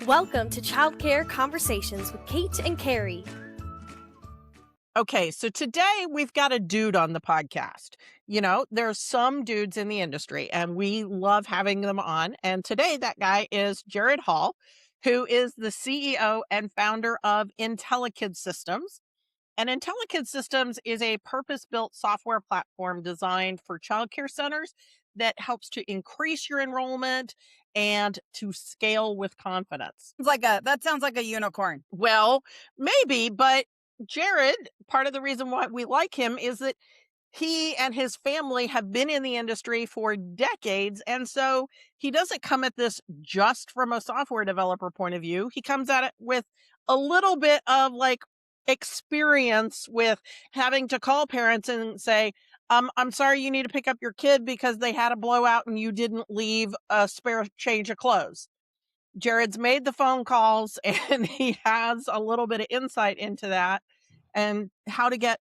Welcome to Childcare Conversations with Kate and Carrie. Okay, so today we've got a dude on the podcast. You know, there's some dudes in the industry and we love having them on. And today that guy is Jared Hall, who is the CEO and founder of IntelliKid Systems. And IntelliKid Systems is a purpose-built software platform designed for childcare centers that helps to increase your enrollment and to scale with confidence. That sounds like a unicorn. Well, maybe, but Jared, part of the reason why we like him is that he and his family have been in the industry for decades. And so he doesn't come at this just from a software developer point of view. He comes at it with a little bit of like experience with having to call parents and say, I'm sorry you need to pick up your kid because they had a blowout and you didn't leave a spare change of clothes. Jared's made the phone calls and he has a little bit of insight into that and how to get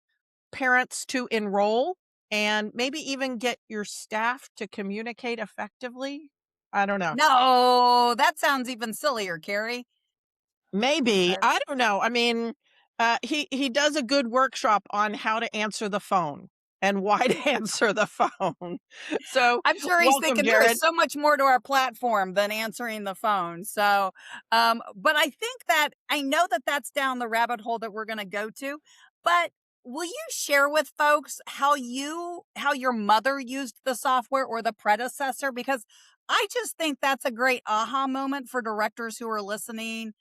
parents to enroll and maybe even get your staff to communicate effectively. I don't know. No, that sounds even sillier, Carrie. Maybe. I don't know. I mean, he does a good workshop on how to answer the phone and why to answer the phone. So I'm sure he's welcome, thinking Jared. there's so much more to our platform than answering the phone. So, but I think that I know that that's down the rabbit hole that we're going to go to. But will you share with folks how your mother used the software or the predecessor? Because I just think that's a great aha moment for directors who are listening.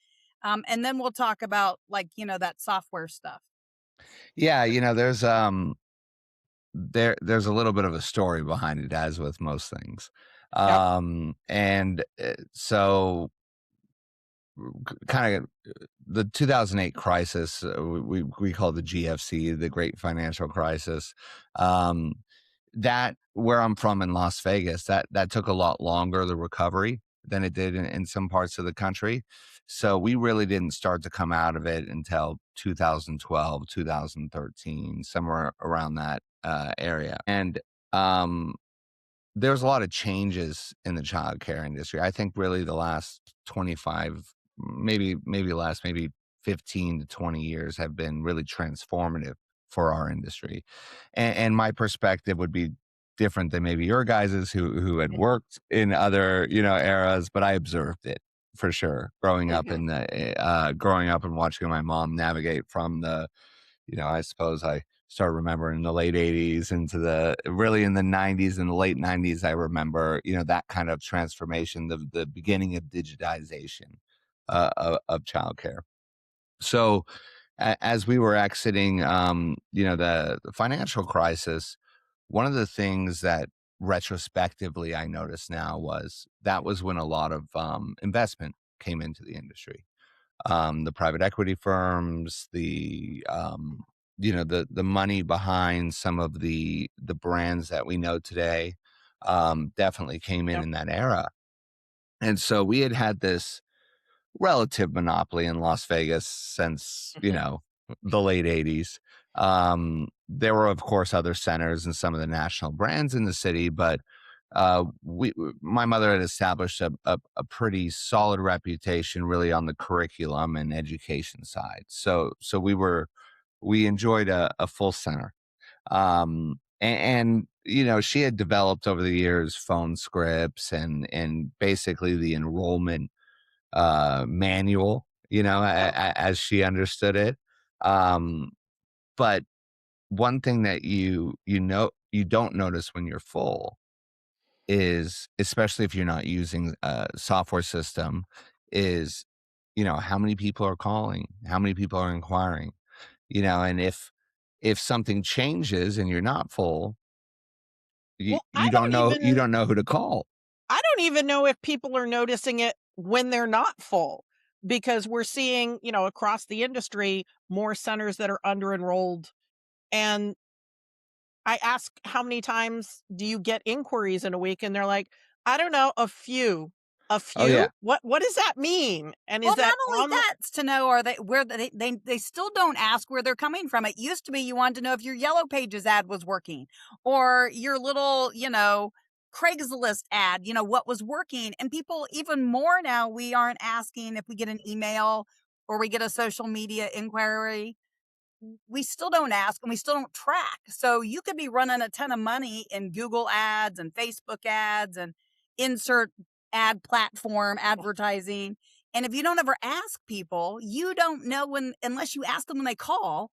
And then we'll talk about that software stuff. Yeah, there's a little bit of a story behind it, as with most things. Yep. So kind of the 2008 crisis, we call the GFC, the Great Financial Crisis. That where I'm from in Las Vegas, that took a lot longer, the recovery, than it did in some parts of the country. So we really didn't start to come out of it until 2012, 2013, somewhere around that area. And there's a lot of changes in the childcare industry. I think really the last 25, maybe 15 to 20 years have been really transformative for our industry. And my perspective would be different than maybe your guys's who had worked in other, eras, but I observed it for sure growing up and watching my mom navigate from the, I suppose I start remembering the late 80s into really in the 90s and the late 90s. I remember, that kind of transformation, the beginning of digitization of childcare. So as we were exiting, the financial crisis, one of the things that retrospectively I notice now was when a lot of investment came into the industry. The private equity firms, the money behind some of the brands that we know today definitely came in that era. And so we had this relative monopoly in Las Vegas since, the late 80s. There were, of course, other centers and some of the national brands in the city, but my mother had established a pretty solid reputation really on the curriculum and education side. So we enjoyed a full center. And she had developed over the years phone scripts and basically the enrollment manual, as she understood it. But one thing that you don't notice when you're full is, especially if you're not using a software system, is, how many people are calling, how many people are inquiring, and if something changes and you're not full, you don't know who to call. I don't even know if people are noticing it when they're not full, because we're seeing, across the industry, more centers that are under enrolled. And I ask, how many times do you get inquiries in a week? And they're like, I don't know, a few. Oh, yeah. What does that mean? And Well, is that not only that, it's to know they still don't ask where they're coming from. It used to be you wanted to know if your Yellow Pages ad was working or your little, Craigslist ad, what was working. And people even more now, we aren't asking if we get an email or we get a social media inquiry. We still don't ask and we still don't track. So you could be running a ton of money in Google ads and Facebook ads and insert ad platform advertising. And if you don't ever ask people, you don't know unless you ask them when they call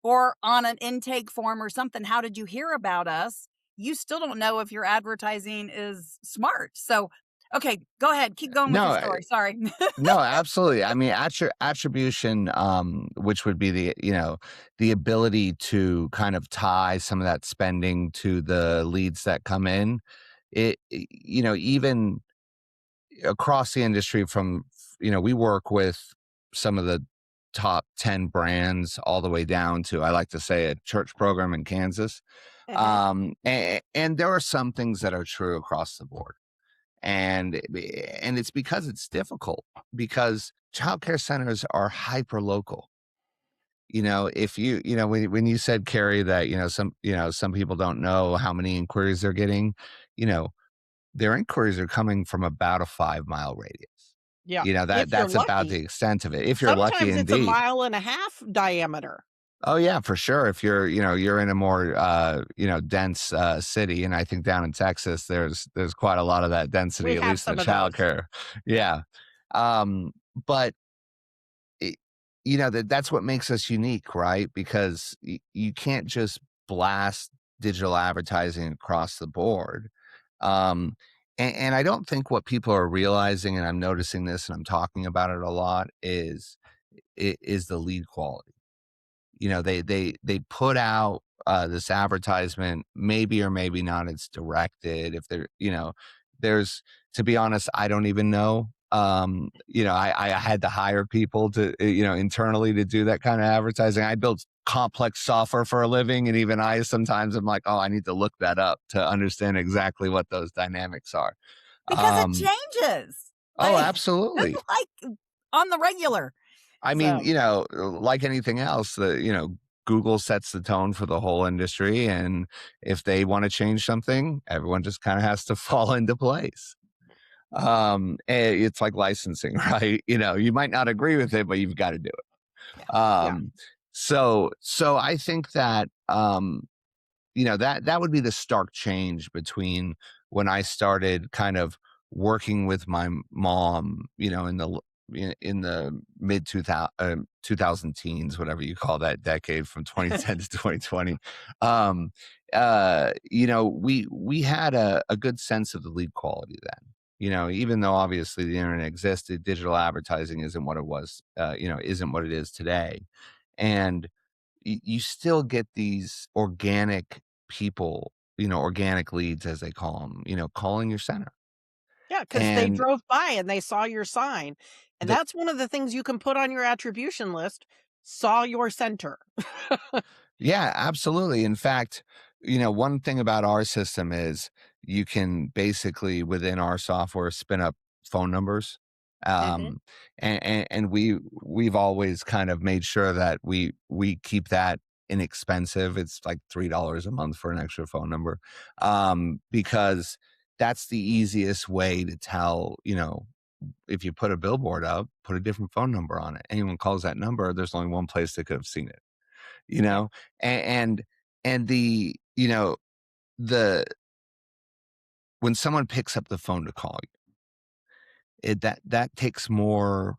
or on an intake form or something, how did you hear about us? You still don't know if your advertising is smart. So, okay, go ahead. Keep going with your No, story. Sorry. no, absolutely. I mean, attribution, which would be the ability to kind of tie some of that spending to the leads that come in. Even across the industry we work with some of the top 10 brands all the way down to, I like to say, a church program in Kansas. And there are some things that are true across the board. And it's because it's difficult, because childcare centers are hyper local. If when you said, Carrie, that some people don't know how many inquiries they're getting, their inquiries are coming from about a 5-mile radius. Yeah. If you're That's about lucky. the extent of it. If you're lucky, Sometimes it's a indeed. 1.5 mile diameter. Oh yeah, for sure. If you're in a more dense city, and I think down in Texas there's quite a lot of that density, We at have least in some the of those. childcare. Yeah. But it, that's what makes us unique, right? Because you can't just blast digital advertising across the board. And I don't think what people are realizing, and I'm noticing this and I'm talking about it a lot, is the lead quality. They put out this advertisement, maybe or maybe not it's directed. If there's, to be honest, I don't even know. I had to hire people to, internally to do that kind of advertising. I built complex software for a living, and even I sometimes am like, oh, I need to look that up to understand exactly what those dynamics are. Because it changes. Oh, absolutely. Like on the regular. I mean, like anything else, Google sets the tone for the whole industry. And if they want to change something, everyone just kind of has to fall into place. It's like licensing, right? You might not agree with it, but you've got to do it. Yeah. So I think that, that would be the stark change between when I started kind of working with my mom, in the mid 2000 teens, whatever you call that decade from 2010 to 2020. We had a good sense of the lead quality then. Even though obviously the internet existed, digital advertising isn't what it was, isn't what it is today. And you still get these organic people, organic leads, as they call them, calling your center. Yeah, because they And drove by and they saw your sign. And the, that's one of the things you can put on your attribution list. Saw your center. yeah, absolutely. In fact, one thing about our system is you can basically, within our software, spin up phone numbers. Mhm. And we've always kind of made sure that we keep that inexpensive. It's like $3 a month for an extra phone number. Because that's the easiest way to tell, if you put a billboard up, put a different phone number on it. Anyone calls that number, there's only one place they could have seen it. Yeah. And the the when someone picks up the phone to call you, that takes more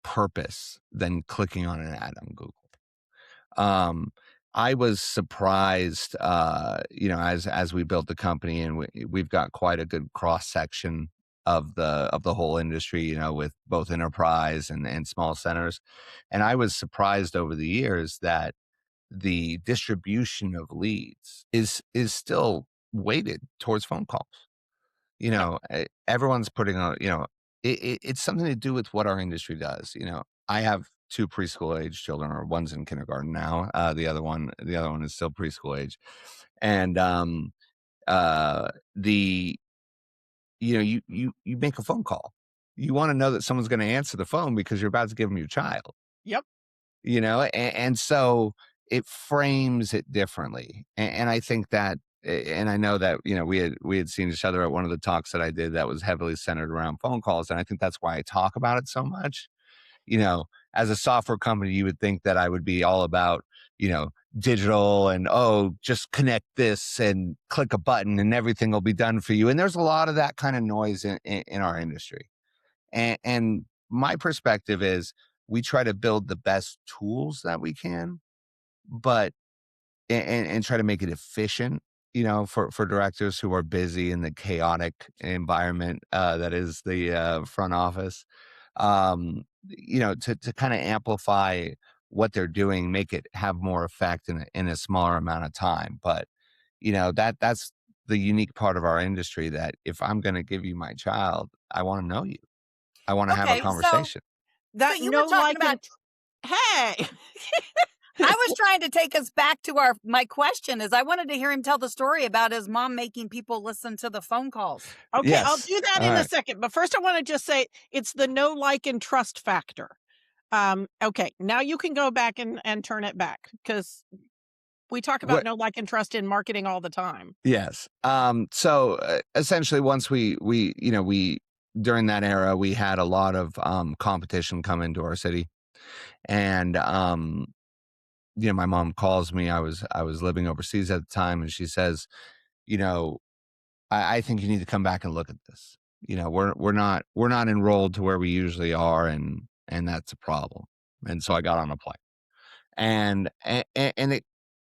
purpose than clicking on an ad on Google. I was surprised, as we built the company, and we've got quite a good cross section of the whole industry, with both enterprise and small centers. And I was surprised over the years that the distribution of leads is still weighted towards phone calls. Yep. Everyone's putting on, it's something to do with what our industry does. I have 2 preschool age children, or one's in kindergarten now. The other one is still preschool age. And, the, you make a phone call. You want to know that someone's going to answer the phone because you're about to give them your child. Yep. And so it frames it differently. And I think that and I know that, we had seen each other at one of the talks that I did that was heavily centered around phone calls. And I think that's why I talk about it so much. You know, as a software company, you would think that I would be all about, digital and, oh, just connect this and click a button and everything will be done for you. And there's a lot of that kind of noise in our industry. And my perspective is we try to build the best tools that we can, but and try to make it efficient, for directors who are busy in the chaotic environment that is the front office. To kind of amplify what they're doing, make it have more effect in a smaller amount of time. But that's the unique part of our industry, that if I'm going to give you my child, I want to know you. I want to have a Okay, so conversation. That you were no, talking like, about. and hey. I was trying to take us back to my question. Is I wanted to hear him tell the story about his mom making people listen to the phone calls. Okay, I'll Yes. do that All in a right. second. But first, I want to just say it's the know, like, and trust factor. Okay, now you can go back and turn it back, because we talk about What? know, like, and trust in marketing all the time. Yes. So essentially, once we during that era, we had a lot of competition come into our city, and my mom calls me. I was living overseas at the time, and she says, you know, I think you need to come back and look at this. We're not enrolled to where we usually are, and that's a problem. And so I got on a plane, and it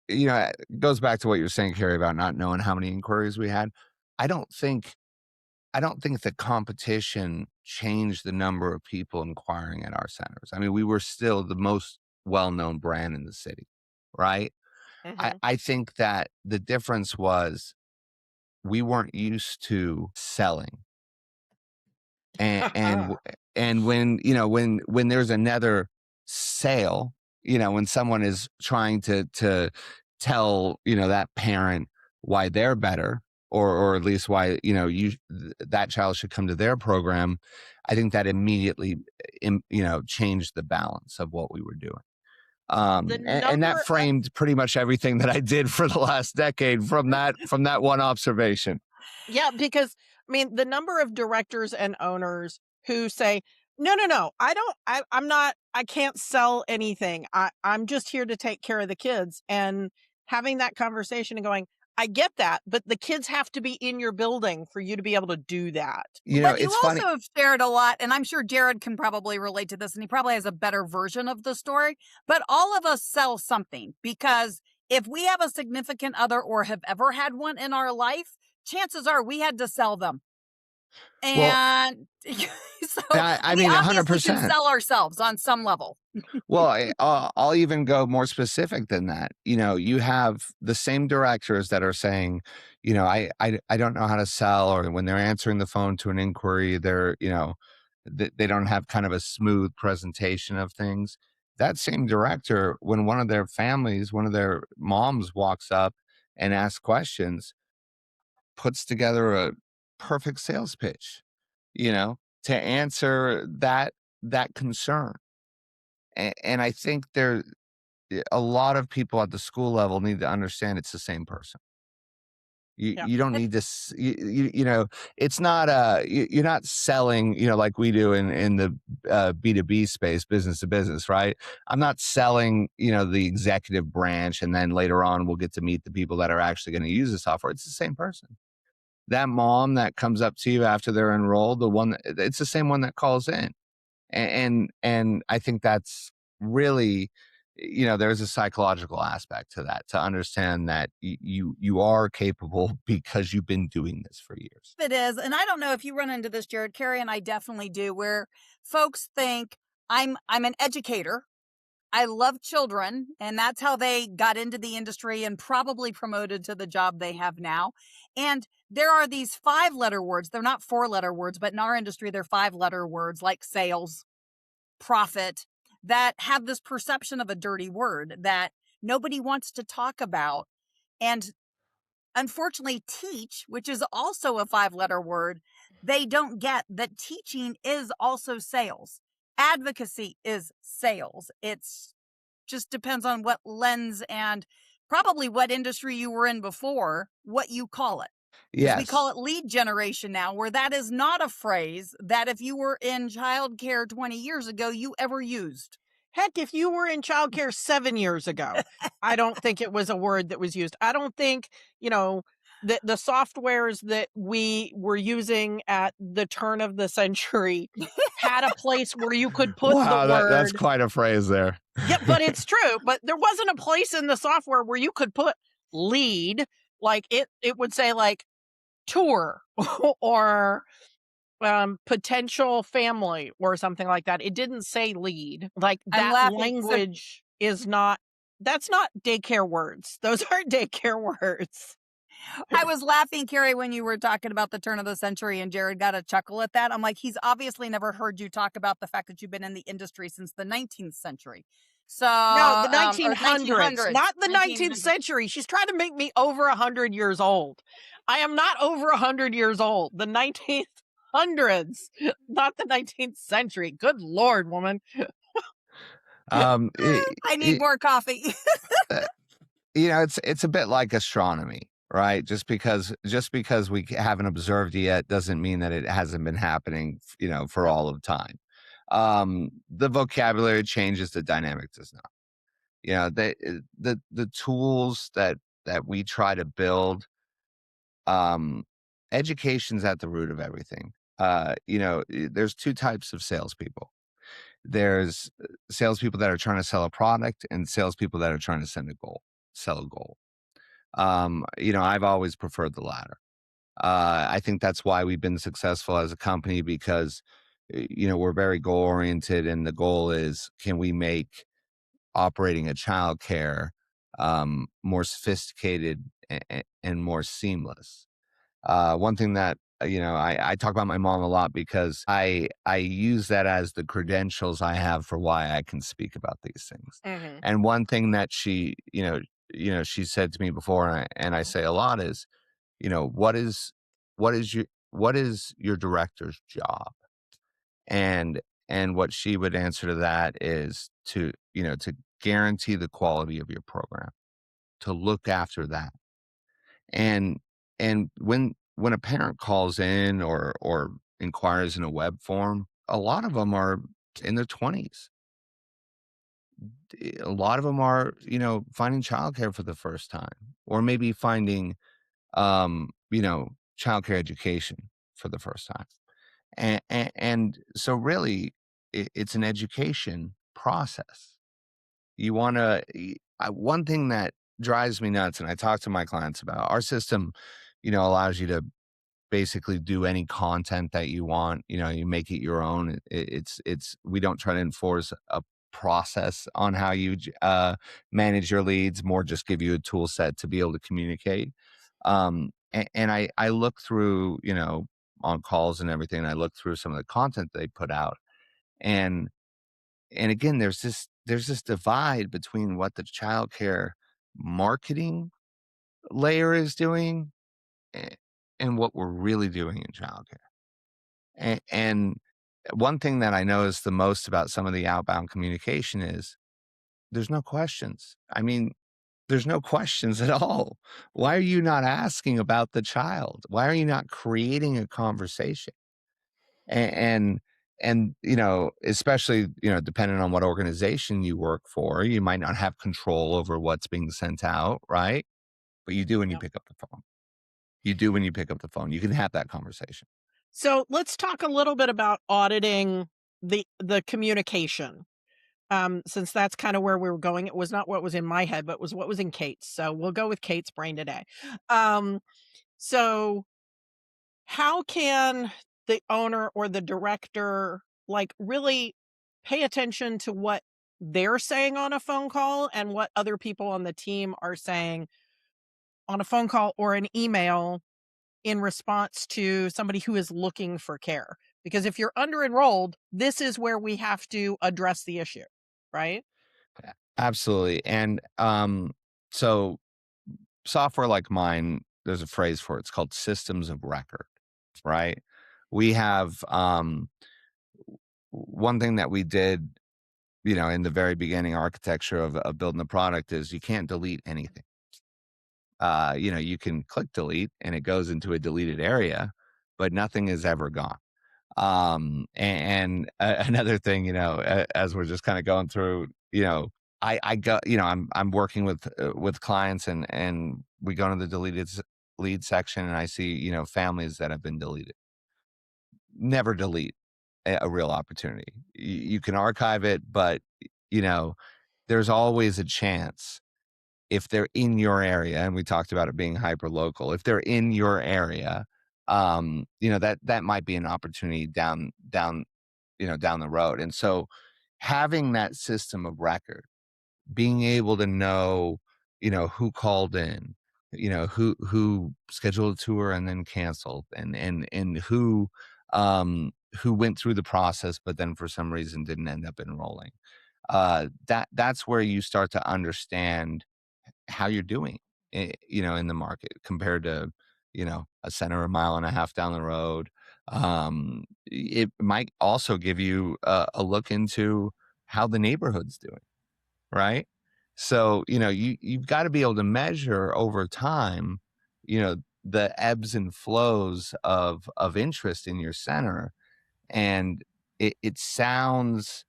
it goes back to what you were saying, Carrie, about not knowing how many inquiries we had. I don't think I don't think the competition changed the number of people inquiring at our centers. I mean, we were still the most well-known brand in the city, right? I, Hmm. I think that the difference was we weren't used to selling. And when there's another sale, when someone is trying to tell that parent why they're better, or at least why that child should come to their program, I think that immediately changed the balance of what we were doing. The And that number framed pretty much everything that I did for the last decade from that one observation. Yeah, because I mean, the number of directors and owners who say, "No, no, no, I don't. I'm not. I can't sell anything. I'm just here to take care of the kids." And having that conversation and going, "I get that, but the kids have to be in your building for you to be able to do that." But you It's also funny. have shared a lot, and I'm sure Jared can probably relate to this, and he probably has a better version of the story. But all of us sell something, because if we have a significant other or have ever had one in our life, chances are we had to sell them. Well, And so I we mean, obviously can 100%. sell ourselves on some level. Well, I'll even go more specific than that. You have the same directors that are saying, I don't know how to sell, or when they're answering the phone to an inquiry, they don't have kind of a smooth presentation of things. That same director, when one of their moms walks up and asks questions, puts together a perfect sales pitch, to answer that concern. And I think a lot of people at the school level need to understand it's the same person. You Yeah. you don't need to it's not you're not selling, like we do in the B2B space, business to business, right? I'm not selling, the executive branch, and then later on we'll get to meet the people that are actually going to use the software. It's the same person. That mom that comes up to you after they're enrolled, it's the same one that calls in. And I think that's really, there's a psychological aspect to that, to understand that you are capable because you've been doing this for years. It is. And I don't know if you run into this, Jared. Carrie and I definitely do, where folks think I'm an educator. I love children, and that's how they got into the industry and probably promoted to the job they have now. And there are these 5-letter words. They're not 4-letter words, but in our industry, they're 5-letter words like sales, profit, that have this perception of a dirty word that nobody wants to talk about. And unfortunately, teach, which is also a 5-letter word, they don't get that teaching is also sales. Advocacy is sales. It's just depends on what lens and probably what industry you were in before, what you call it. Because we call Yes. it lead generation now, where that is not a phrase that if you were in childcare 20 years ago, you ever used. Heck, if you were in childcare 7 years ago, I don't think it was a word that was used. I don't think, the softwares that we were using at the turn of the century had a place where you could put the Wow, that's word. quite a phrase there. Yeah, but it's true. But there wasn't a place in the software where you could put lead. Like it would say like tour or potential family or something like that. It didn't say lead. Like I'm that laughing. So language is not, that's not daycare words. Those aren't daycare words. I was laughing, Carrie, when you were talking about the turn of the century, and Jared got a chuckle at that. I'm like, he's obviously never heard you talk about the fact that you've been in the industry since the 19th century. So, No, the or 1900s, not the 19th 1900s. century. She's trying to make me over 100 years old. I am not over 100 years old. The 1900s, not the 19th century. Good Lord, woman. I need more coffee. It's a bit like astronomy, right? Just because we haven't observed it yet doesn't mean that it hasn't been happening, for all of time. The vocabulary changes, the dynamic does not. The tools that we try to build, education's at the root of everything. There's two types of salespeople. There's salespeople that are trying to sell a product and salespeople that are trying to sell a goal. I've always preferred the latter. I think that's why we've been successful as a company because, we're very goal oriented, and the goal is, can we make operating a childcare more sophisticated and more seamless? One thing that I talk about my mom a lot because I use that as the credentials I have for why I can speak about these things. Mhm. And one thing that she she said to me before, and I say a lot is, what is your director's job? And what she would answer to that is to guarantee the quality of your program, to look after that. And when a parent calls in or inquires in a web form, a lot of them are in their 20s. A lot of them are, finding childcare for the first time, or maybe finding, childcare education for the first time. And so really, it's an education process. You want to, one thing that drives me nuts, and I talk to my clients about, our system, allows you to basically do any content that you want. You make it your own. We don't try to enforce a process on how you manage your leads, more just give you a tool set to be able to communicate. And I look through, on calls and everything, I look through some of the content they put out. And again, there's this divide between what the childcare marketing layer is doing a- and what we're really doing in childcare. And one thing that I notice the most about some of the outbound communication is there's no questions. I mean, there's no questions at all. Why are you not asking about the child? Why are you not creating a conversation? And especially, depending on what organization you work for, you might not have control over what's being sent out, right? But you do when you Yep. pick up the phone. You do when you pick up the phone. You can have that conversation. So let's talk a little bit about auditing the communication. Since that's kind of where we were going. It was not what was in my head, but was what was in Kate's. So we'll go with Kate's brain today. So how can the owner or the director like really pay attention to what they're saying on a phone call and what other people on the team are saying on a phone call or an email in response to somebody who is looking for care? Because if you're under enrolled, this is where we have to address the issue, right? Absolutely. And so software like mine, there's a phrase for it. It's called systems of record, right? We have one thing that we did, in the very beginning architecture of building the product is you can't delete anything. you can click delete and it goes into a deleted area, but nothing is ever gone. Another thing, as we're just kind of going through, I go, I'm working with clients, and we go to the deleted lead section, and I see, families that have been deleted. Never delete a real opportunity. You can archive it, but you know, there's always a chance, if they're in your area, and we talked about it being hyper local, if they're in your area, that might be an opportunity down the road. And so having that system of record, being able to know, who called in, who scheduled a tour and then canceled, and who went through the process but then for some reason didn't end up enrolling. That's where you start to understand how you're doing, in the market compared to, a center a mile and a half down the road. It might also give you a look into how the neighborhood's doing, right? So, you've got to be able to measure over time, the ebbs and flows of interest in your center. And it sounds,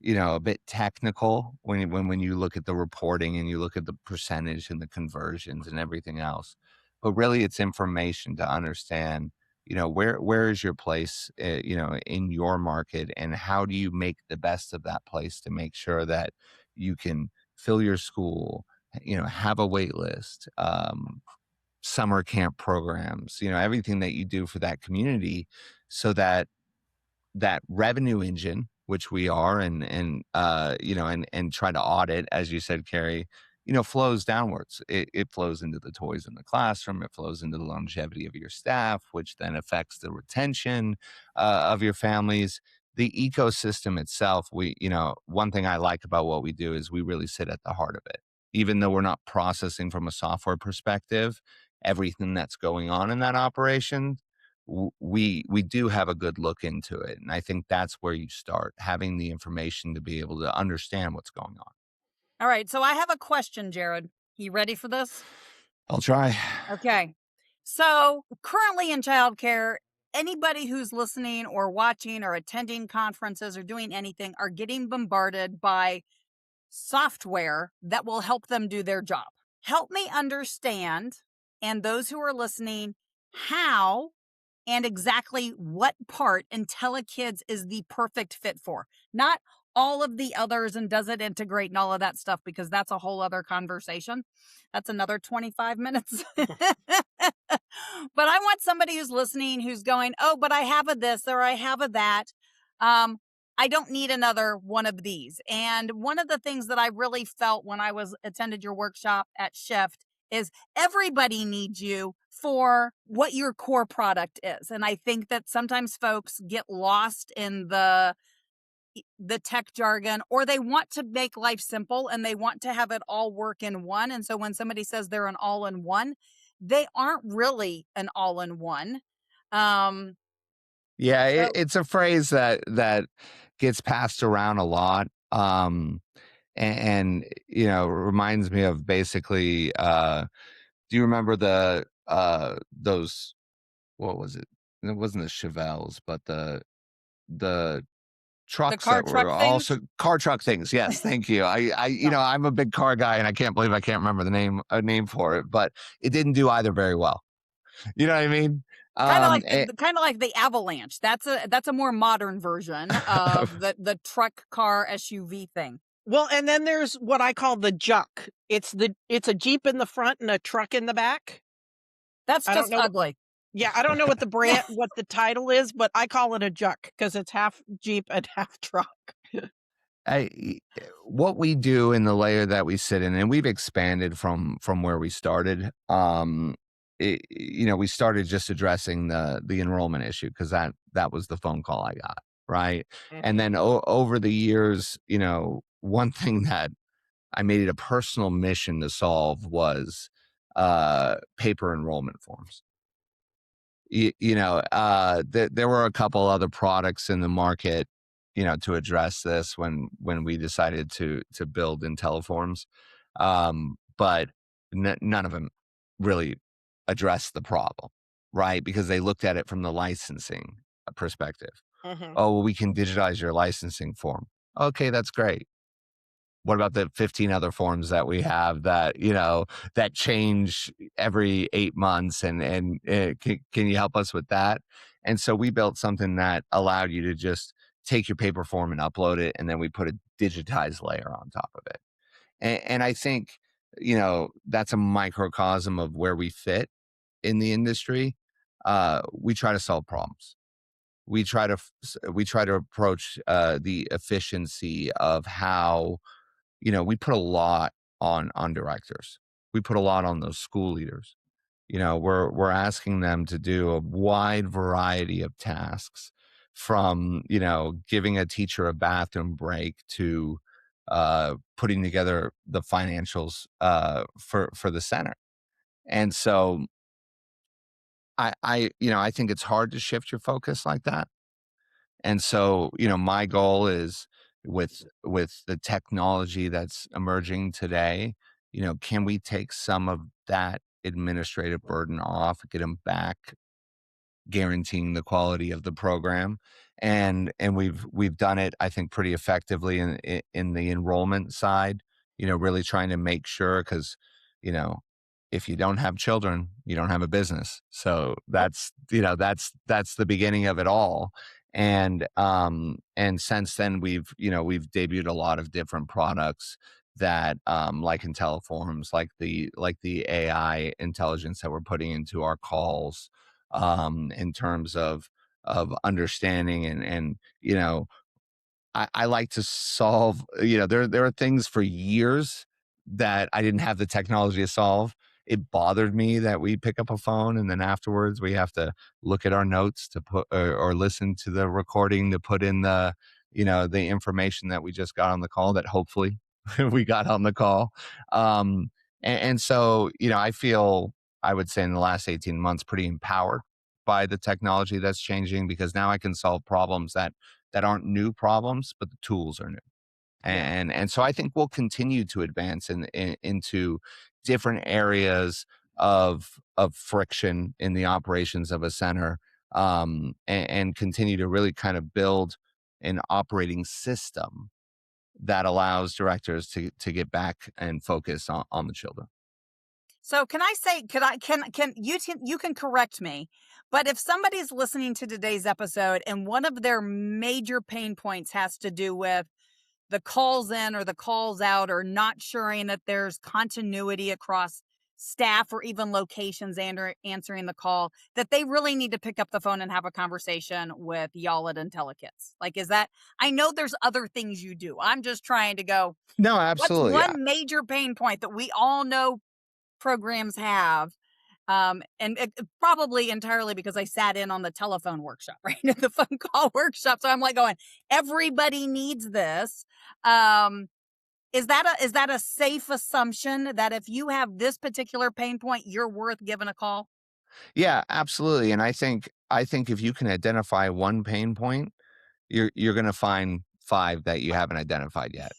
a bit technical when you look at the reporting and you look at the percentage and the conversions and everything else. But really, it's information to understand, where is your place, in your market, and how do you make the best of that place to make sure that you can fill your school, have a wait list, summer camp programs, everything that you do for that community, so that revenue engine, which we are, and try to audit, as you said, Carrie, flows downwards. It flows into the toys in the classroom. It flows into the longevity of your staff, which then affects the retention of your families. The ecosystem itself, one thing I like about what we do is we really sit at the heart of it. Even though we're not processing from a software perspective everything that's going on in that operation, we do have a good look into it. And I think that's where you start having the information to be able to understand what's going on. All right. So I have a question, Jared. You ready for this? I'll try. Okay. So currently in childcare, anybody who's listening or watching or attending conferences or doing anything are getting bombarded by software that will help them do their job. Help me understand, and those who are listening, how and exactly what part IntelliKids is the perfect fit for. Not all of the others and does it integrate and all of that stuff, because that's a whole other conversation. That's another 25 minutes. But I want somebody who's listening who's going, oh, but I have a this or I have a that. I don't need another one of these. And one of the things that I really felt when I attended your workshop at Shift is everybody needs you for what your core product is. And I think that sometimes folks get lost in the tech jargon, or they want to make life simple and they want to have it all work in one. And so when somebody says they're an all-in-one, they aren't really an all-in-one. It's a phrase that gets passed around a lot. And reminds me of basically, do you remember those, what was it? It wasn't the Chevelles, but the trucks car that truck were things? also car truck things. Yes, thank you. I'm a big car guy, and I can't believe I can't remember a name for it, but it didn't do either very well. You know what I mean? Kind of like the Avalanche. That's a more modern version of the truck car SUV thing. Well, and then there's what I call the Juck. It's a Jeep in the front and a truck in the back. That's just ugly. Yeah, I don't know what the brand, what the title is, but I call it a Juck because it's half Jeep and half truck. What we do in the layer that we sit in, and we've expanded from where we started. We started just addressing the enrollment issue because that was the phone call I got, right? Mm-hmm. And then over the years, one thing that I made it a personal mission to solve was paper enrollment forms. There were a couple other products in the market, to address this when we decided to build IntelliForms, but none of them really address the problem, right? Because they looked at it from the licensing perspective. Mhm. Oh, well, we can digitize your licensing form. Okay, that's great. What about the 15 other forms that we have that, that change every 8 months and can you help us with that? And so we built something that allowed you to just take your paper form and upload it, and then we put a digitized layer on top of it. And I think, that's a microcosm of where we fit in the industry. We try to solve problems. We try to approach the efficiency of how, we put a lot on directors. We put a lot on those school leaders. We're asking them to do a wide variety of tasks, from, giving a teacher a bathroom break to putting together the financials for the center. And so I think it's hard to shift your focus like that. And so, my goal is, with the technology that's emerging today, can we take some of that administrative burden off, get them back, guaranteeing the quality of the program. And we've done it, I think, pretty effectively in the enrollment side, really trying to make sure, because, you know, if you don't have children, you don't have a business. So that's the beginning of it all. And since then we've debuted a lot of different products that, like IntelliForms, like the AI intelligence that we're putting into our calls, in terms of understanding, and I like to solve, there are things for years that I didn't have the technology to solve. It bothered me that we pick up a phone and then afterwards we have to look at our notes to put, or listen to the recording to put in the information that we just got on the call, that hopefully we got on the call. And so, I feel, I would say, in the last 18 months, pretty empowered by the technology that's changing, because now I can solve problems that aren't new problems, but the tools are new. Yeah. And so I think we'll continue to advance into different areas of friction in the operations of a center, and continue to really kind of build an operating system that allows directors to get back and focus on the children. So can I say, you can correct me, but if somebody's listening to today's episode and one of their major pain points has to do with the calls in or the calls out, or not ensuring that there's continuity across staff or even locations and or answering the call, that they really need to pick up the phone and have a conversation with y'all at IntelliKids. Like, is that, I know there's other things you do. I'm just trying to go, No, what's absolutely. one major pain point that we all know programs have? And it probably entirely because I sat in on the telephone workshop, right? The phone call workshop. So I'm like going, everybody needs this. Is that a safe assumption that if you have this particular pain point, you're worth giving a call? Yeah, absolutely. And I think if you can identify one pain point, you're going to find five that you haven't identified yet.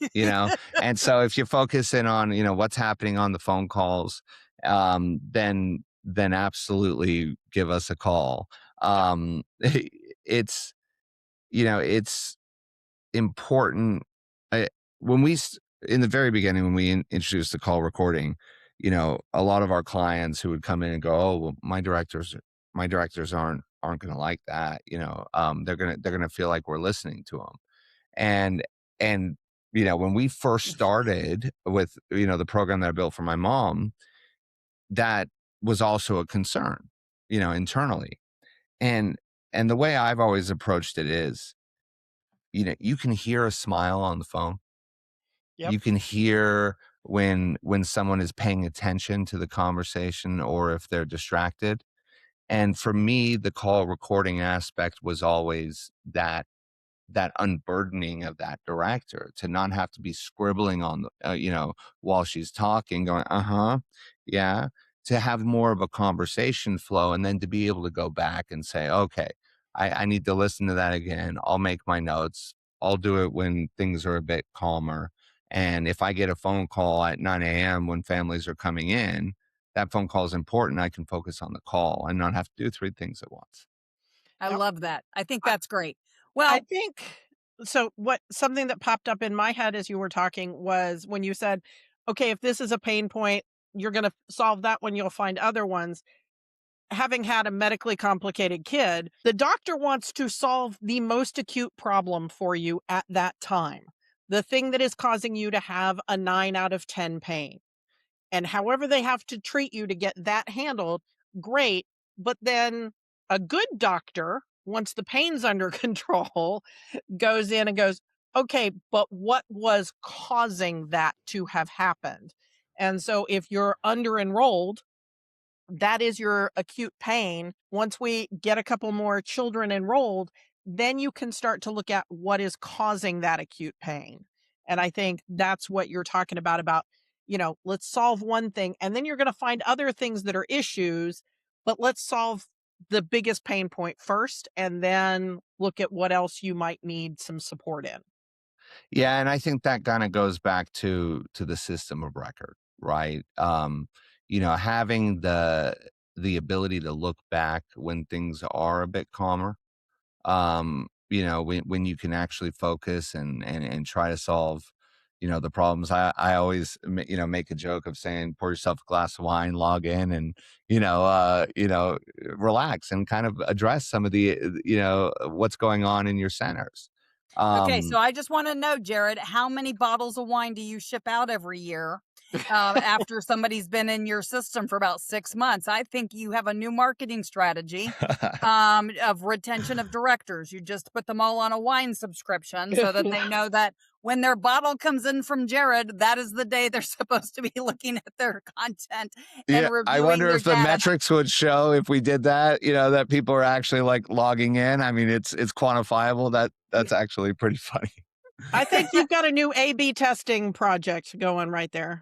And so if you focus in on, what's happening on the phone calls, then absolutely give us a call. It's it's important. I, when we in the very beginning, when we introduced the call recording, a lot of our clients who would come in and go, "Oh, well, my directors aren't going to like that." They're gonna feel like we're listening to them. And when we first started with, the program that I built for my mom, that was also a concern, internally. And the way I've always approached it is, you can hear a smile on the phone. Yep. You can hear when someone is paying attention to the conversation or if they're distracted. And for me, the call recording aspect was always that unburdening of that director, to not have to be scribbling on the, while she's talking, going, uh-huh, yeah, to have more of a conversation flow, and then to be able to go back and say, okay, I need to listen to that again. I'll make my notes. I'll do it when things are a bit calmer. And if I get a phone call at 9 a.m. when families are coming in, that phone call is important. I can focus on the call and not have to do 3 things at once. I Yep. love that. I think I that's great. I Well, think so something that popped up in my head as you were talking was when you said, "Okay, if this is a pain point, you're gonna solve that one, you'll find other ones." Having had a medically complicated kid, the doctor wants to solve the most acute problem for you at that time. The thing that is causing you to have a 9 out of 10 pain. And however they have to treat you to get that handled, great. But then a good doctor, once the pain's under control, goes in and goes, okay, but what was causing that to have happened? And so if you're under enrolled, that is your acute pain. Once we get a couple more children enrolled, then you can start to look at what is causing that acute pain. And I think that's what you're talking about, let's solve one thing and then you're going to find other things that are issues, but let's solve the biggest pain point first and then look at what else you might need some support in. Yeah, and I think that kind of goes back to the system of record, right? Having the ability to look back when things are a bit calmer, when you can actually focus and try to solve, the problems. I always make a joke of saying, pour yourself a glass of wine, log in, and relax and kind of address some of the what's going on in your centers. okay, Um, so I just want to know, Jared, how many bottles of wine do you ship out every year after somebody's been in your system for about 6 months? I think you have a new marketing strategy of retention of directors. You just put them all on a wine subscription so that they know that when their bottle comes in from Jared, that is the day they're supposed to be looking at their content and Yeah, I reviewing wonder their if the data. metrics would show if we did that, that people are actually like logging in. I mean, it's quantifiable. That's actually pretty funny. I think you've got a new A/B testing project going right there.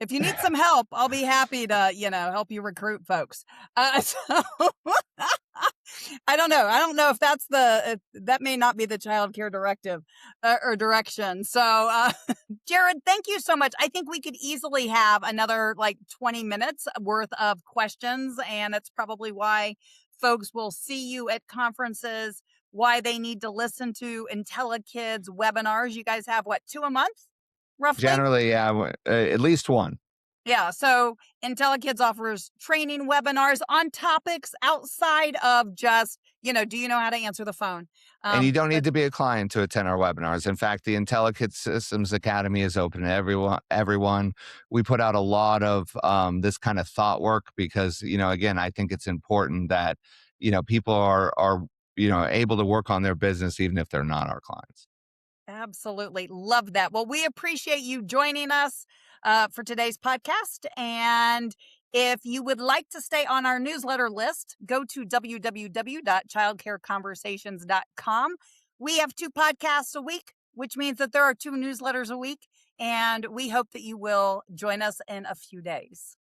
If you need some help, I'll be happy to, help you recruit folks. So I don't know. I don't know if that's that may not be the child care directive or direction. So, Jared, thank you so much. I think we could easily have another like 20 minutes worth of questions. And it's probably why folks will see you at conferences, why they need to listen to IntelliKid's webinars. You guys have what, 2 a month? Roughly? Generally, yeah, at least one. Yeah, so IntelliKids offers training webinars on topics outside of just, do you know how to answer the phone? And you don't But need to be a client to attend our webinars. In fact, the IntelliKid Systems Academy is open to everyone. We put out a lot of this kind of thought work because, again, I think it's important that, people are able to work on their business even if they're not our clients. absolutely love that. Well, we appreciate you joining us for today's podcast. And if you would like to stay on our newsletter list, go to www.childcareconversations.com. We have 2 podcasts a week, which means that there are 2 newsletters a week. And we hope that you will join us in a few days.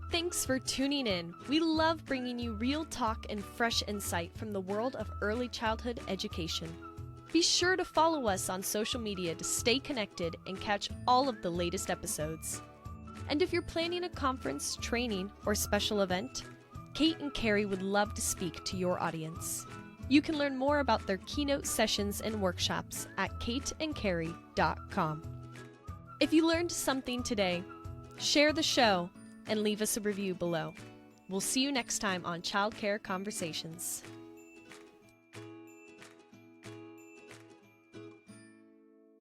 Thanks for tuning in. We love bringing you real talk and fresh insight from the world of early childhood education. Be sure to follow us on social media to stay connected and catch all of the latest episodes. And if you're planning a conference, training, or special event, Kate and Carrie would love to speak to your audience. You can learn more about their keynote sessions and workshops at kateandcarrie.com. If you learned something today, share the show and leave us a review below. We'll see you next time on Childcare Conversations.